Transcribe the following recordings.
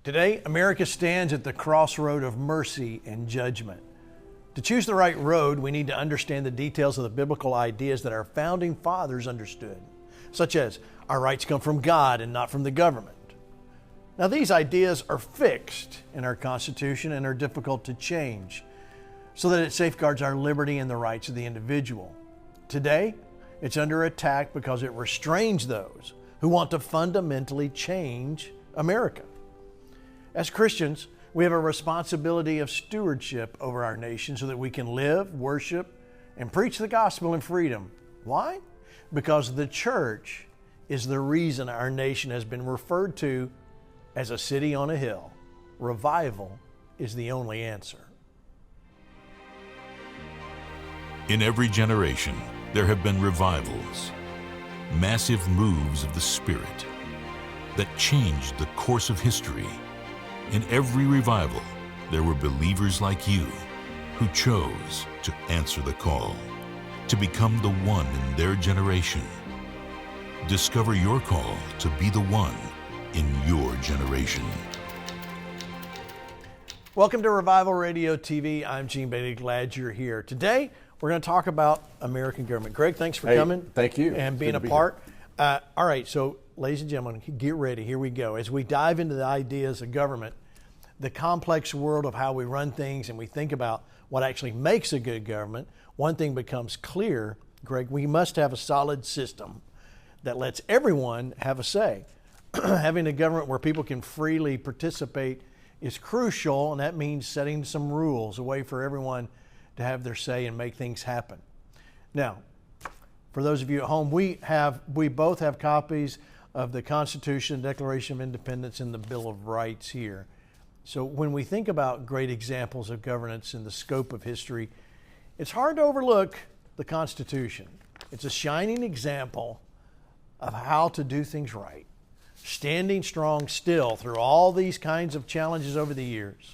Today, America stands at the crossroad of mercy and judgment. To choose the right road, we need to understand the details of the biblical ideas that our founding fathers understood, such as our rights come from God and not from the government. Now, these ideas are fixed in our Constitution and are difficult to change, so that it safeguards our liberty and the rights of the individual. Today, it's under attack because it restrains those who want to fundamentally change America. As Christians, we have a responsibility of stewardship over our nation so that we can live, worship, and preach the gospel in freedom. Why? Because the church is the reason our nation has been referred to as a city on a hill. Revival is the only answer. In every generation, there have been revivals, massive moves of the Spirit that changed the course of history. In every revival, there were believers like you who chose to answer the call, to become the one in their generation. Discover your call to be the one in your generation. Welcome to Revival Radio TV. I'm Gene Bailey. Glad you're here. Today, we're going to talk about American government. Greg, thanks for coming. Thank you. And being a part. All right, so ladies and gentlemen, get ready. Here we go. As we dive into the ideas of government, the complex world of how we run things, and we think about what actually makes a good government, one thing becomes clear, Greg, we must have a solid system that lets everyone have a say. Having a government where people can freely participate is crucial, and that means setting some rules, a way for everyone to have their say and make things happen. Now, for those of you at home, we both have copies of the Constitution, Declaration of Independence, and the Bill of Rights here. So when we think about great examples of governance in the scope of history, it's hard to overlook the Constitution. It's a shining example of how to do things right, standing strong still through all these kinds of challenges over the years.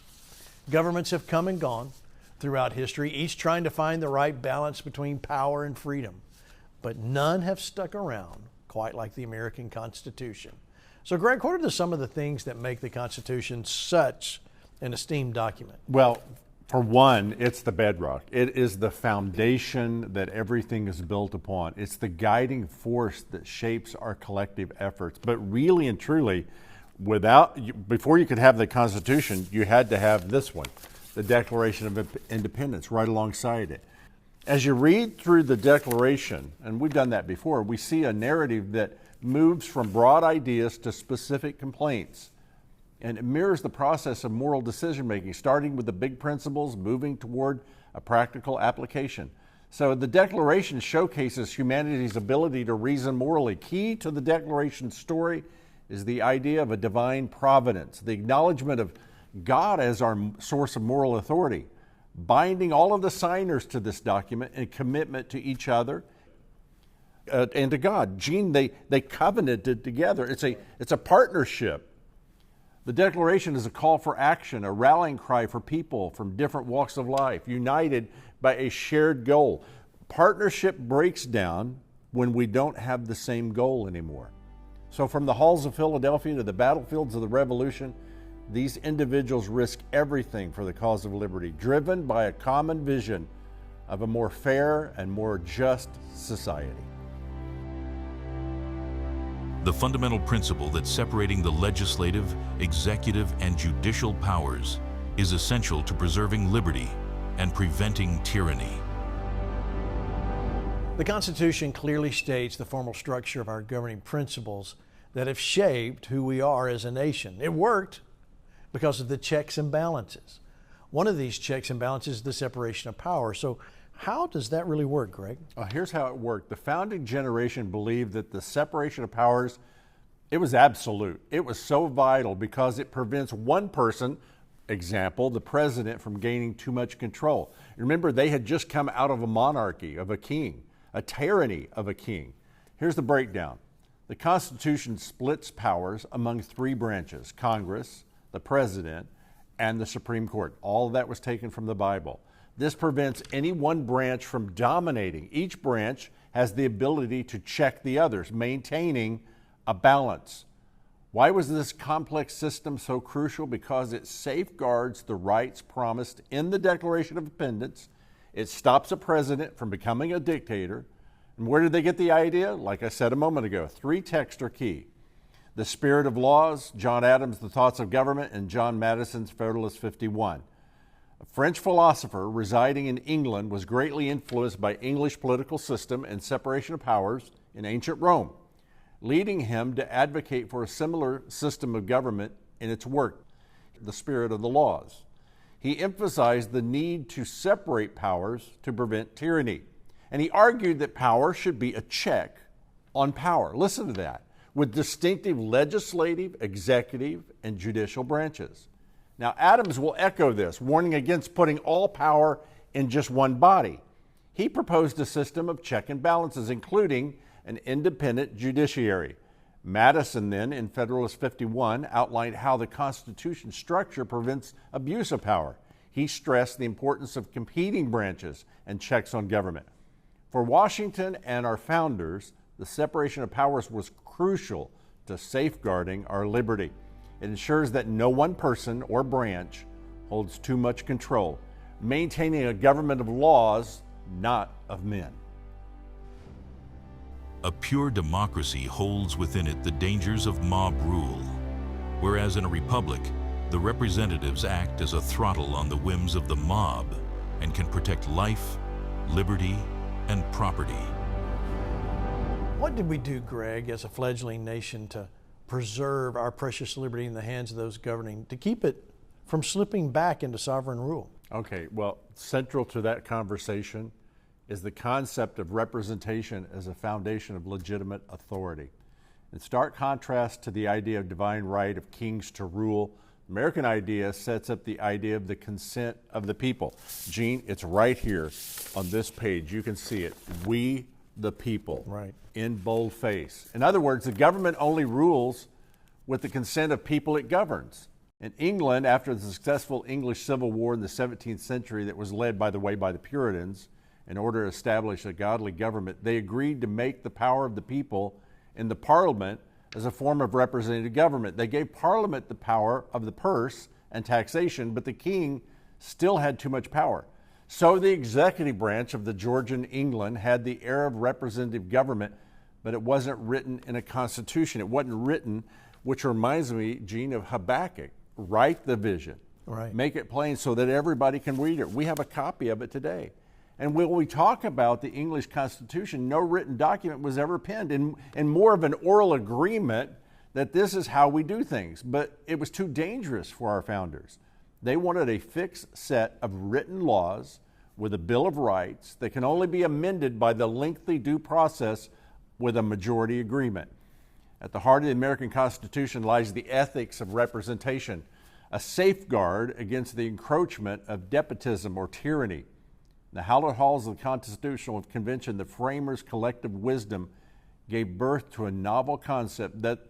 Governments have come and gone throughout history, each trying to find the right balance between power and freedom, but none have stuck around quite like the American Constitution. So, Greg, what are some of the things that make the Constitution such an esteemed document? Well, for one, it's the bedrock. It is the foundation that everything is built upon. It's the guiding force that shapes our collective efforts. But really and truly, before you could have the Constitution, you had to have this one, the Declaration of Independence, right alongside it. As you read through the Declaration, and we've done that before, we see a narrative that moves from broad ideas to specific complaints. And it mirrors the process of moral decision-making, starting with the big principles, moving toward a practical application. So the Declaration showcases humanity's ability to reason morally. Key to the Declaration story is the idea of a divine providence, the acknowledgement of God as our source of moral authority, binding all of the signers to this document in commitment to each other and to God. Gene, they covenanted together. It's a partnership. The Declaration is a call for action, a rallying cry for people from different walks of life, united by a shared goal. Partnership breaks down when we don't have the same goal anymore. So from the halls of Philadelphia to the battlefields of the Revolution, these individuals risk everything for the cause of liberty, driven by a common vision of a more fair and more just society. The fundamental principle that separating the legislative, executive, and judicial powers is essential to preserving liberty and preventing tyranny. The Constitution clearly states the formal structure of our governing principles that have shaped who we are as a nation. It worked because of the checks and balances. One of these checks and balances is the separation of power. So how does that really work, Greg? Here's how it worked. The founding generation believed that the separation of powers, it was absolute. It was so vital because it prevents one person, example, the president, from gaining too much control. Remember, they had just come out of a monarchy of a king, a tyranny of a king. Here's the breakdown. The Constitution splits powers among three branches: Congress, the president, and the Supreme Court. All of that was taken from the Bible. This prevents any one branch from dominating. Each branch has the ability to check the others, maintaining a balance. Why was this complex system so crucial? Because it safeguards the rights promised in the Declaration of Independence. It stops a president from becoming a dictator. And where did they get the idea? Like I said a moment ago, 3 texts are key. The Spirit of Laws, John Adams' The Thoughts of Government, and John Madison's Federalist 51. A French philosopher residing in England was greatly influenced by English political system and separation of powers in ancient Rome, leading him to advocate for a similar system of government in its work, The Spirit of the Laws. He emphasized the need to separate powers to prevent tyranny. And he argued that power should be a check on power. Listen to that. With distinctive legislative, executive, and judicial branches. Now, Adams will echo this, warning against putting all power in just one body. He proposed a system of check and balances, including an independent judiciary. Madison then, in Federalist 51, outlined how the Constitution's structure prevents abuse of power. He stressed the importance of competing branches and checks on government. For Washington and our founders, the separation of powers was crucial to safeguarding our liberty. It ensures that no one person or branch holds too much control, maintaining a government of laws, not of men. A pure democracy holds within it the dangers of mob rule, whereas in a republic, the representatives act as a throttle on the whims of the mob and can protect life, liberty, and property. What did we do, Greg, as a fledgling nation to preserve our precious liberty in the hands of those governing, to keep it from slipping back into sovereign rule? Okay, well, central to that conversation is the concept of representation as a foundation of legitimate authority. In stark contrast to the idea of divine right of kings to rule, the American idea sets up the idea of the consent of the people. Gene, it's right here on this page. You can see it. We, the people, right, in boldface. In other words, the government only rules with the consent of people it governs. In England, after the successful English Civil War in the 17th century that was led, by the way, by the Puritans, in order to establish a godly government, they agreed to make the power of the people in the Parliament as a form of representative government. They gave Parliament the power of the purse and taxation, but the king still had too much power. So the executive branch of the Georgian England had the air of representative government, but it wasn't written in a constitution. It wasn't written, which reminds me, Gene, of Habakkuk. Write the vision. Right. Make it plain so that everybody can read it. We have a copy of it today. And when we talk about the English Constitution, no written document was ever penned, and more of an oral agreement that this is how we do things. But it was too dangerous for our founders. They wanted a fixed set of written laws with a Bill of Rights that can only be amended by the lengthy due process with a majority agreement. At the heart of the American Constitution lies the ethics of representation, a safeguard against the encroachment of despotism or tyranny. In the hallowed halls of the Constitutional Convention, the framers' collective wisdom gave birth to a novel concept that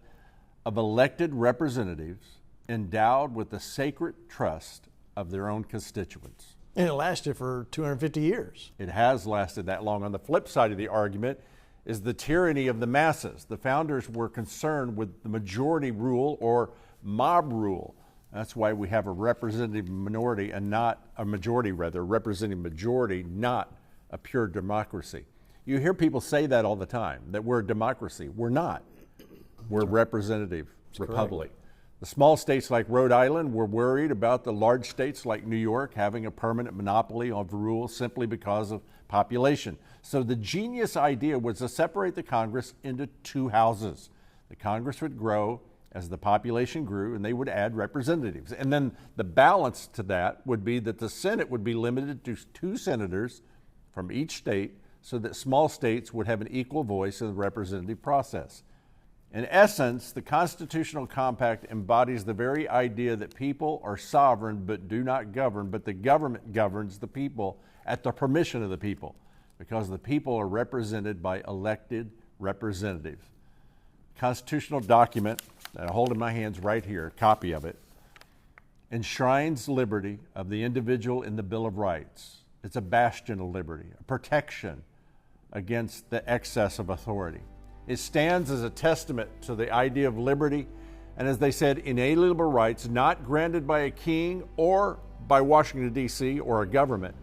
of elected representatives endowed with the sacred trust of their own constituents. And it lasted for 250 years. It has lasted that long. On the flip side of the argument is the tyranny of the masses. The founders were concerned with the majority rule or mob rule. That's why we have a representative minority and not a majority, rather, a representative majority, not a pure democracy. You hear people say that all the time, that we're a democracy. We're not. We're a representative republic. Correct. The small states like Rhode Island were worried about the large states like New York having a permanent monopoly of rule simply because of population. So the genius idea was to separate the Congress into 2 houses. The Congress would grow as the population grew, and they would add representatives. And then the balance to that would be that the Senate would be limited to 2 senators from each state so that small states would have an equal voice in the representative process. In essence, the Constitutional Compact embodies the very idea that people are sovereign but do not govern, but the government governs the people at the permission of the people, because the people are represented by elected representatives. Constitutional document that I hold in my hands right here, a copy of it, enshrines liberty of the individual in the Bill of Rights. It's a bastion of liberty, a protection against the excess of authority. It stands as a testament to the idea of liberty And as they said, inalienable rights not granted by a king or by Washington, D.C. or a government,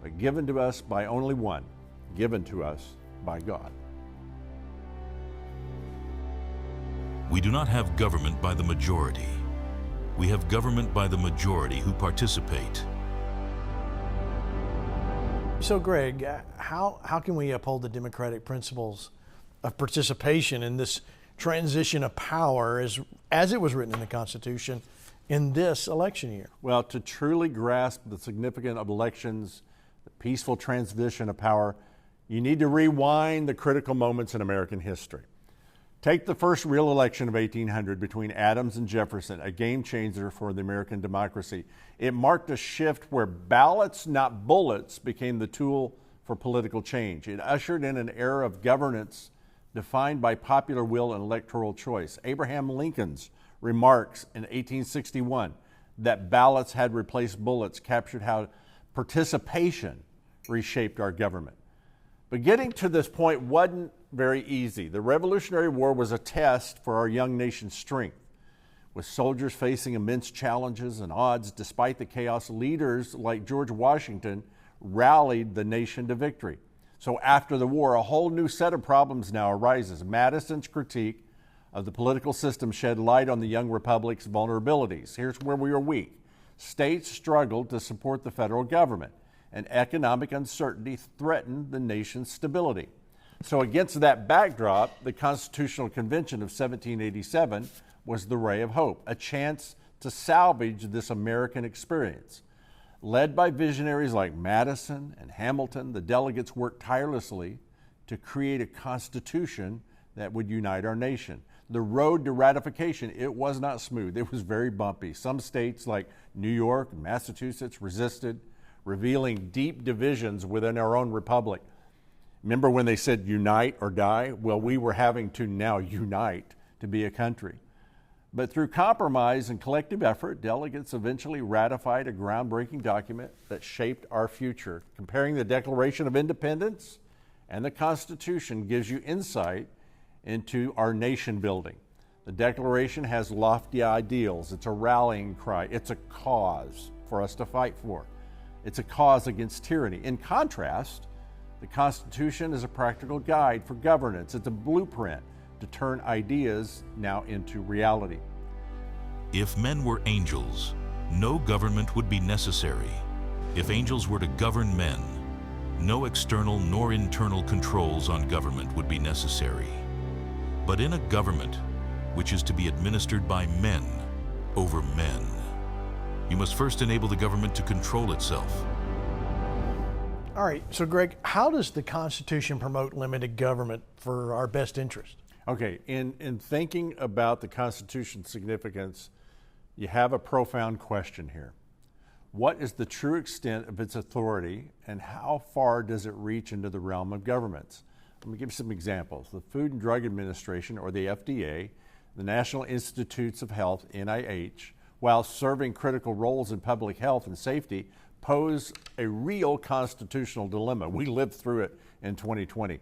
but given to us by only one, given to us by God. We do not have government by the majority. We have government by the majority who participate. So, Greg, how can we uphold the democratic principles of participation in this transition of power as it was written in the Constitution in this election year? Well, to truly grasp the significance of elections, the peaceful transition of power, you need to rewind the critical moments in American history. Take the first real election of 1800 between Adams and Jefferson, a game changer for the American democracy. It marked a shift where ballots, not bullets, became the tool for political change. It ushered in an era of governance defined by popular will and electoral choice. Abraham Lincoln's remarks in 1861 that ballots had replaced bullets captured how participation reshaped our government. But getting to this point wasn't very easy. The Revolutionary War was a test for our young nation's strength. With soldiers facing immense challenges and odds, despite the chaos, leaders like George Washington rallied the nation to victory. So after the war, a whole new set of problems now arises. Madison's critique of the political system shed light on the young republic's vulnerabilities. Here's where we were weak. States struggled to support the federal government, and economic uncertainty threatened the nation's stability. So against that backdrop, the Constitutional Convention of 1787 was the ray of hope, a chance to salvage this American experience. Led by visionaries like Madison and Hamilton, the delegates worked tirelessly to create a constitution that would unite our nation. The road to ratification, it was not smooth. It was very bumpy. Some states like New York and Massachusetts resisted, revealing deep divisions within our own republic. Remember when they said unite or die? Well, we were having to now unite to be a country. But through compromise and collective effort, delegates eventually ratified a groundbreaking document that shaped our future. Comparing the Declaration of Independence and the Constitution gives you insight into our nation building. The Declaration has lofty ideals. It's a rallying cry. It's a cause for us to fight for. It's a cause against tyranny. In contrast, the Constitution is a practical guide for governance. It's a blueprint to turn ideas now into reality. If men were angels, no government would be necessary. If angels were to govern men, no external nor internal controls on government would be necessary. But in a government which is to be administered by men over men, you must first enable the government to control itself. All right, so Greg, how does the Constitution promote limited government for our best interest? Okay, in thinking about the Constitution's significance, you have a profound question here. What is the true extent of its authority, and how far does it reach into the realm of governments? Let me give you some examples. The Food and Drug Administration, or the FDA, the National Institutes of Health, NIH, while serving critical roles in public health and safety, pose a real constitutional dilemma. We lived through it in 2020.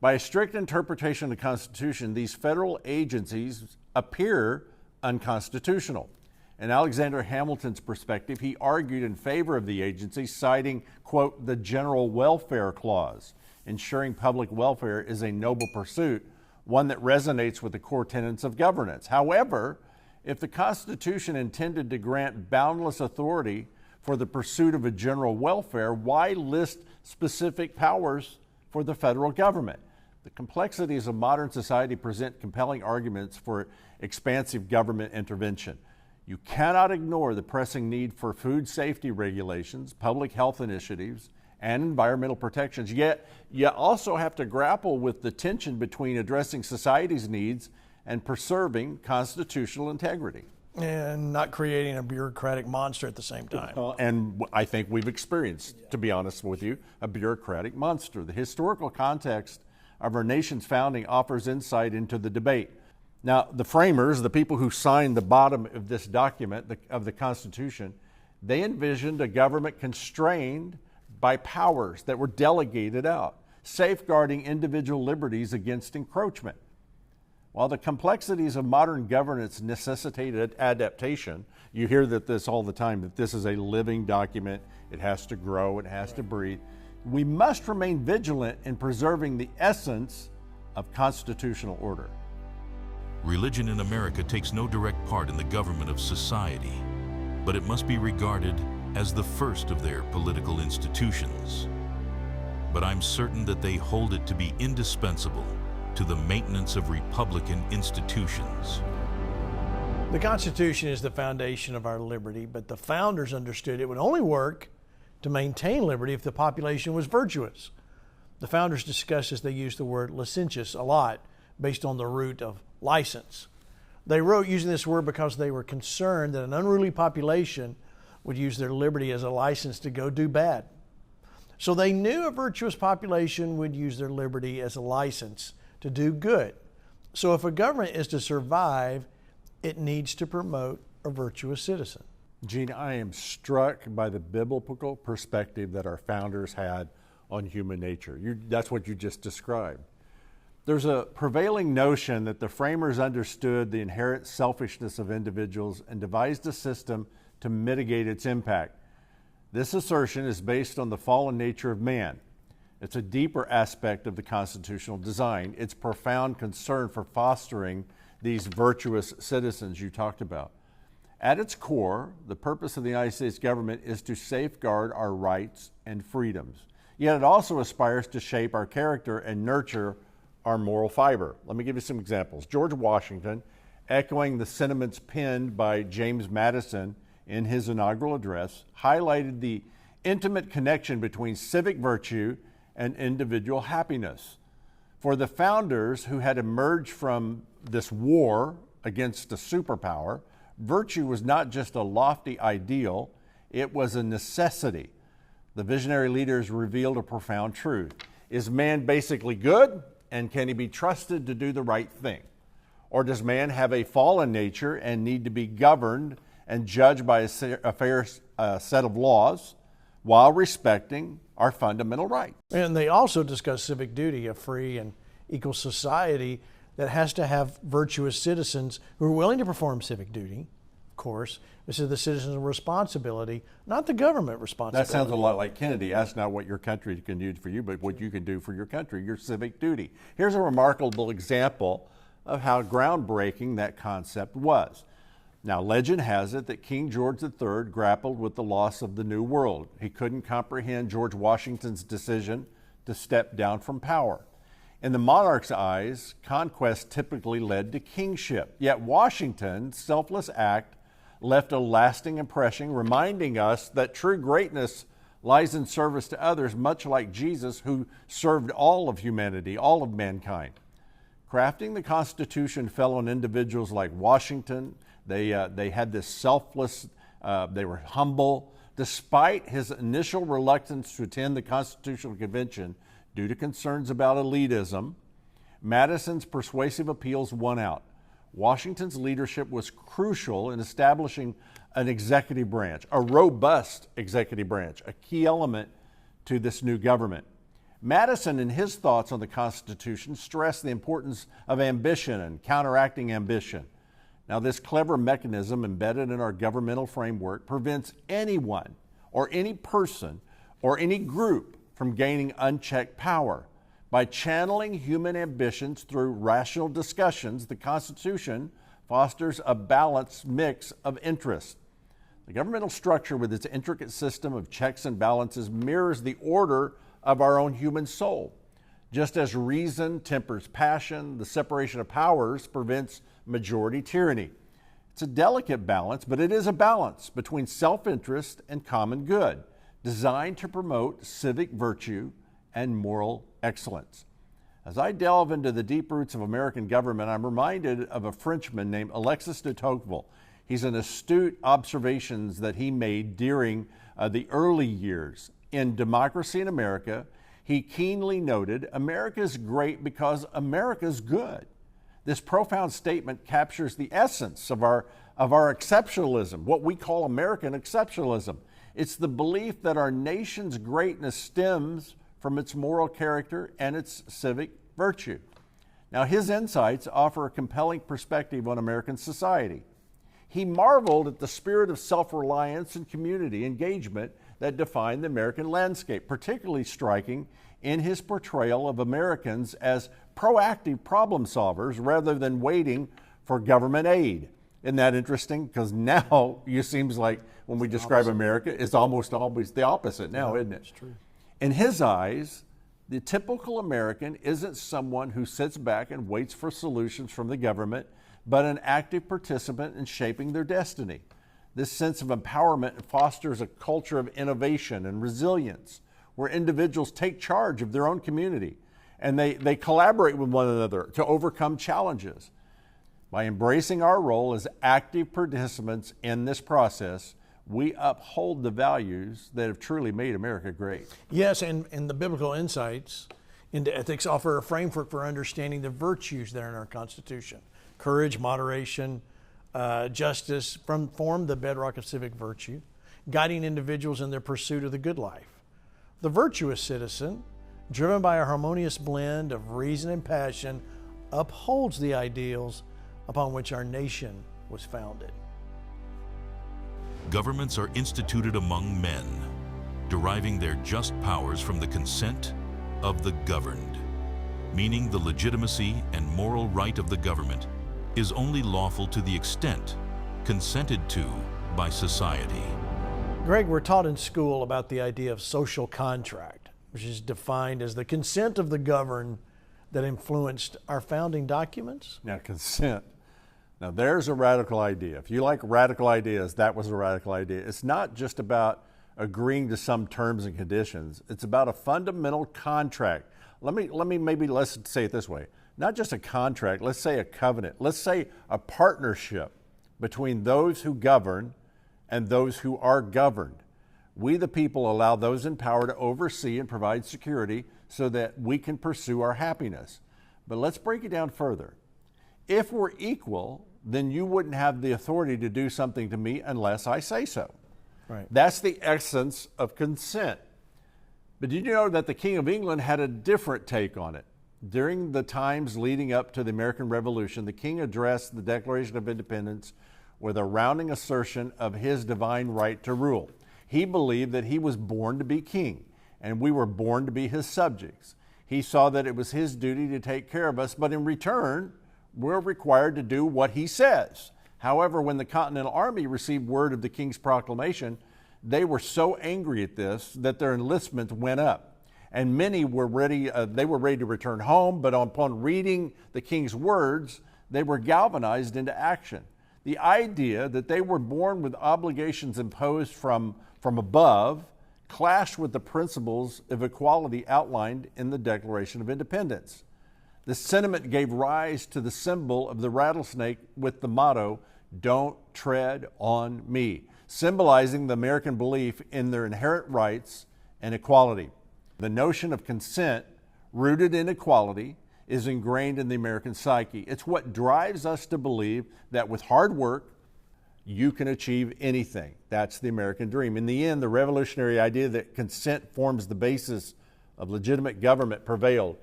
By a strict interpretation of the Constitution, these federal agencies appear unconstitutional. In Alexander Hamilton's perspective, he argued in favor of the agency, citing, quote, the General Welfare Clause. Ensuring public welfare is a noble pursuit, one that resonates with the core tenets of governance. However, if the Constitution intended to grant boundless authority for the pursuit of a general welfare, why list specific powers for the federal government? The complexities of modern society present compelling arguments for expansive government intervention. You cannot ignore the pressing need for food safety regulations, public health initiatives, and environmental protections. Yet, you also have to grapple with the tension between addressing society's needs and preserving constitutional integrity. And not creating a bureaucratic monster at the same time. And I think we've experienced, to be honest with you, a bureaucratic monster. The historical context of our nation's founding offers insight into the debate. Now, the framers, the people who signed the bottom of this document, of the Constitution, they envisioned a government constrained by powers that were delegated out, safeguarding individual liberties against encroachment. While the complexities of modern governance necessitated adaptation, you hear this all the time, that this is a living document, it has to grow, it has to breathe. We must remain vigilant in preserving the essence of constitutional order. Religion in America takes no direct part in the government of society, but it must be regarded as the first of their political institutions. But I'm certain that they hold it to be indispensable to the maintenance of Republican institutions. The Constitution is the foundation of our liberty, but the founders understood it would only work to maintain liberty if the population was virtuous. The founders discussed this, they used the word licentious a lot, based on the root of license. They wrote using this word because they were concerned that an unruly population would use their liberty as a license to go do bad. So they knew a virtuous population would use their liberty as a license to do good. So if a government is to survive, it needs to promote a virtuous citizen. Gene, I am struck by the biblical perspective that our founders had on human nature. That's what you just described. There's a prevailing notion that the framers understood the inherent selfishness of individuals and devised a system to mitigate its impact. This assertion is based on the fallen nature of man. It's a deeper aspect of the constitutional design. It's profound concern for fostering these virtuous citizens you talked about. At its core, the purpose of the United States government is to safeguard our rights and freedoms. Yet it also aspires to shape our character and nurture our moral fiber. Let me give you some examples. George Washington, echoing the sentiments penned by James Madison in his inaugural address, highlighted the intimate connection between civic virtue and individual happiness. For the founders who had emerged from this war against a superpower, virtue was not just a lofty ideal, it was a necessity. The visionary leaders revealed a profound truth. Is man basically good, and can he be trusted to do the right thing? Or does man have a fallen nature and need to be governed and judged by a fair set of laws while respecting our fundamental rights? And they also discuss civic duty, a free and equal society that has to have virtuous citizens who are willing to perform civic duty. Of course, this is the citizen's responsibility, not the government responsibility. That sounds a lot like Kennedy. Ask not what your country can do for you, but what you can do for your country, your civic duty. Here's a remarkable example of how groundbreaking that concept was. Now, legend has it that King George III grappled with the loss of the New World. He couldn't comprehend George Washington's decision to step down from power. In the monarch's eyes, conquest typically led to kingship. Yet Washington's selfless act left a lasting impression, reminding us that true greatness lies in service to others, much like Jesus, who served all of humanity, all of mankind. Crafting the Constitution fell on individuals like Washington. They had this selfless, they were humble. Despite his initial reluctance to attend the Constitutional Convention due to concerns about elitism, Madison's persuasive appeals won out. Washington's leadership was crucial in establishing an executive branch, a robust executive branch, a key element to this new government. Madison, in his thoughts on the Constitution, stressed the importance of ambition and counteracting ambition. Now, this clever mechanism embedded in our governmental framework prevents anyone or any person or any group from gaining unchecked power. By channeling human ambitions through rational discussions, the Constitution fosters a balanced mix of interests. The governmental structure, with its intricate system of checks and balances, mirrors the order of our own human soul. Just as reason tempers passion, the separation of powers prevents majority tyranny. It's a delicate balance, but it is a balance between self-interest and common good, designed to promote civic virtue and moral excellence. As I delve into the deep roots of American government, I'm reminded of a Frenchman named Alexis de Tocqueville. He's an astute observations that he made during the early years. In Democracy in America, he keenly noted, America is great because America is good. This profound statement captures the essence of our exceptionalism, what we call American exceptionalism. It's the belief that our nation's greatness stems from its moral character and its civic virtue. Now, his insights offer a compelling perspective on American society. He marveled at the spirit of self-reliance and community engagement that defined the American landscape, particularly striking in his portrayal of Americans as proactive problem solvers rather than waiting for government aid. Isn't that interesting? Because now it seems like when we describe America, it's almost always the opposite now, isn't it? It's true. In his eyes, the typical American isn't someone who sits back and waits for solutions from the government, but an active participant in shaping their destiny. This sense of empowerment fosters a culture of innovation and resilience, where individuals take charge of their own community and they collaborate with one another to overcome challenges. By embracing our role as active participants in this process, we uphold the values that have truly made America great. Yes, and the biblical insights into ethics offer a framework for understanding the virtues that are in our Constitution. Courage, moderation, justice form the bedrock of civic virtue, guiding individuals in their pursuit of the good life. The virtuous citizen, driven by a harmonious blend of reason and passion, upholds the ideals upon which our nation was founded. Governments are instituted among men, deriving their just powers from the consent of the governed, meaning the legitimacy and moral right of the government is only lawful to the extent consented to by society. Greg, we're taught in school about the idea of social contract, which is defined as the consent of the governed that influenced our founding documents. Now, consent. Now, there's a radical idea. If you like radical ideas, that was a radical idea. It's not just about agreeing to some terms and conditions. It's about a fundamental contract. Let's say it this way. Not just a contract, let's say a covenant. Let's say a partnership between those who govern and those who are governed. We, the people, allow those in power to oversee and provide security so that we can pursue our happiness. But let's break it down further. If we're equal, then you wouldn't have the authority to do something to me unless I say so. Right. That's the essence of consent. But did you know that the King of England had a different take on it? During the times leading up to the American Revolution, the King addressed the Declaration of Independence with a rounding assertion of his divine right to rule. He believed that he was born to be king, and we were born to be his subjects. He saw that it was his duty to take care of us, but in return, we're required to do what he says. However, when the Continental Army received word of the king's proclamation, they were so angry at this that their enlistment went up. And many were ready, to return home, but upon reading the king's words, they were galvanized into action. The idea that they were born with obligations imposed from above clashed with the principles of equality outlined in the Declaration of Independence. The sentiment gave rise to the symbol of the rattlesnake with the motto, "Don't tread on me," symbolizing the American belief in their inherent rights and equality. The notion of consent, rooted in equality, is ingrained in the American psyche. It's what drives us to believe that with hard work, you can achieve anything. That's the American dream. In the end, the revolutionary idea that consent forms the basis of legitimate government prevailed.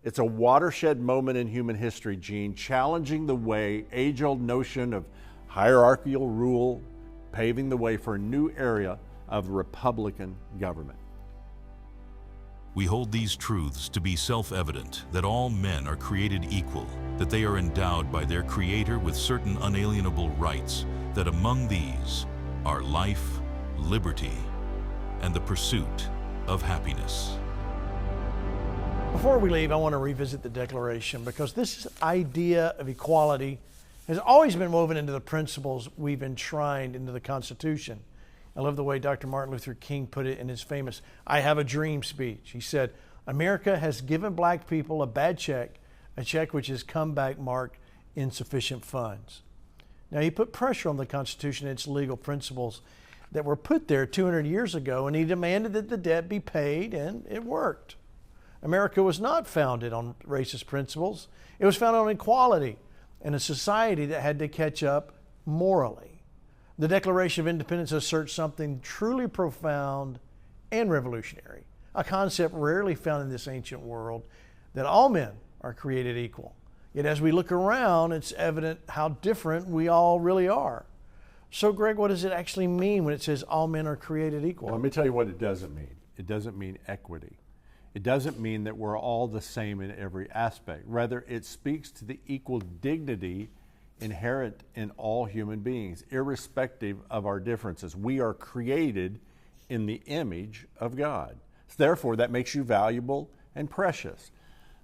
It's a watershed moment in human history, Gene, challenging the way age-old notion of hierarchical rule, paving the way for a new era of Republican government. We hold these truths to be self-evident, that all men are created equal, that they are endowed by their Creator with certain unalienable rights, that among these are life, liberty, and the pursuit of happiness. Before we leave, I want to revisit the Declaration because this idea of equality has always been woven into the principles we've enshrined into the Constitution. I love the way Dr. Martin Luther King put it in his famous "I Have a Dream" speech. He said, "America has given black people a bad check, a check which has come back marked insufficient funds." Now, he put pressure on the Constitution and its legal principles that were put there 200 years ago, and he demanded that the debt be paid, and it worked. America was not founded on racist principles. It was founded on equality and a society that had to catch up morally. The Declaration of Independence asserts something truly profound and revolutionary, a concept rarely found in this ancient world, that all men are created equal. Yet as we look around, it's evident how different we all really are. So Greg, what does it actually mean when it says all men are created equal? Well, let me tell you what it doesn't mean. It doesn't mean equity. It doesn't mean that we're all the same in every aspect. Rather, it speaks to the equal dignity inherent in all human beings, irrespective of our differences. We are created in the image of God. Therefore, that makes you valuable and precious.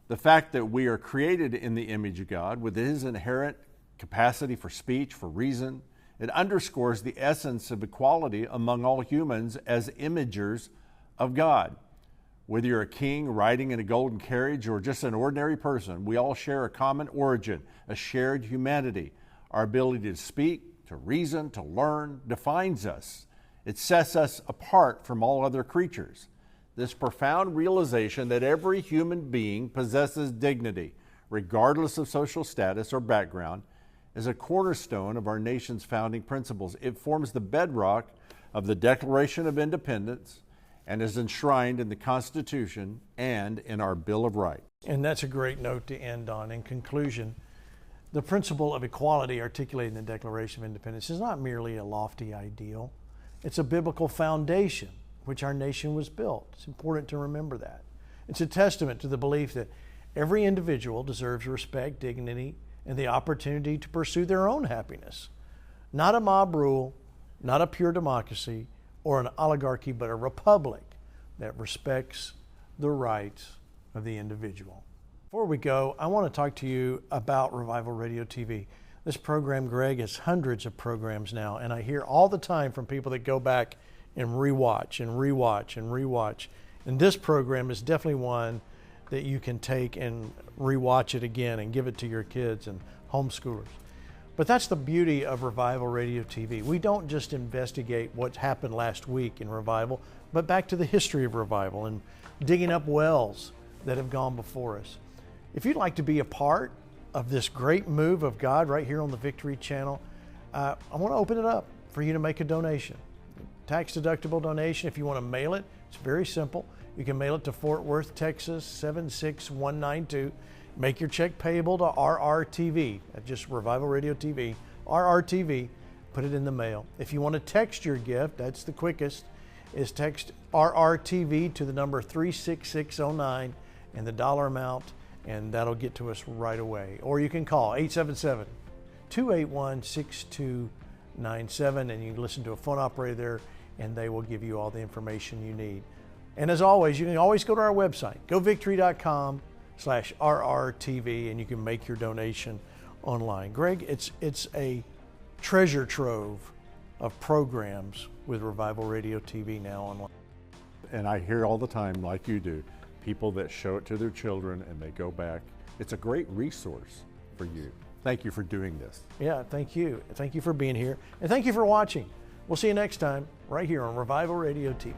The fact that we are created in the image of God with His inherent capacity for speech, for reason, it underscores the essence of equality among all humans as imagers of God. Whether you're a king riding in a golden carriage or just an ordinary person, we all share a common origin, a shared humanity. Our ability to speak, to reason, to learn defines us. It sets us apart from all other creatures. This profound realization that every human being possesses dignity, regardless of social status or background, is a cornerstone of our nation's founding principles. It forms the bedrock of the Declaration of Independence and is enshrined in the Constitution and in our Bill of Rights. And that's a great note to end on. In conclusion, the principle of equality articulated in the Declaration of Independence is not merely a lofty ideal. It's a biblical foundation which our nation was built. It's important to remember that. It's a testament to the belief that every individual deserves respect, dignity, and the opportunity to pursue their own happiness. Not a mob rule, not a pure democracy or an oligarchy, but a republic that respects the rights of the individual. Before we go, I want to talk to you about Revival Radio TV. This program, Greg, has hundreds of programs now, and I hear all the time from people that go back and rewatch and rewatch and rewatch. And this program is definitely one that you can take and rewatch it again and give it to your kids and homeschoolers. But that's the beauty of Revival Radio TV. We don't just investigate what happened last week in Revival, but back to the history of Revival and digging up wells that have gone before us. If you'd like to be a part of this great move of God right here on the Victory Channel, I want to open it up for you to make a donation. Tax-deductible donation. If you want to mail it, it's very simple. You can mail it to Fort Worth, Texas, 76192. Make your check payable to RRTV. That's just Revival Radio TV. RRTV. Put it in the mail. If you want to text your gift, that's the quickest, is text RRTV to the number 36609 and the dollar amount, and that'll get to us right away. Or you can call 877-281-6297, and you can listen to a phone operator there, and they will give you all the information you need. And as always, you can always go to our website, govictory.com/RRTV, and you can make your donation online. Greg, it's a treasure trove of programs with Revival Radio TV now online. And I hear all the time, like you do, people that show it to their children and they go back. It's a great resource for you. Thank you for doing this. Yeah, thank you. Thank you for being here, and thank you for watching. We'll see you next time right here on Revival Radio TV.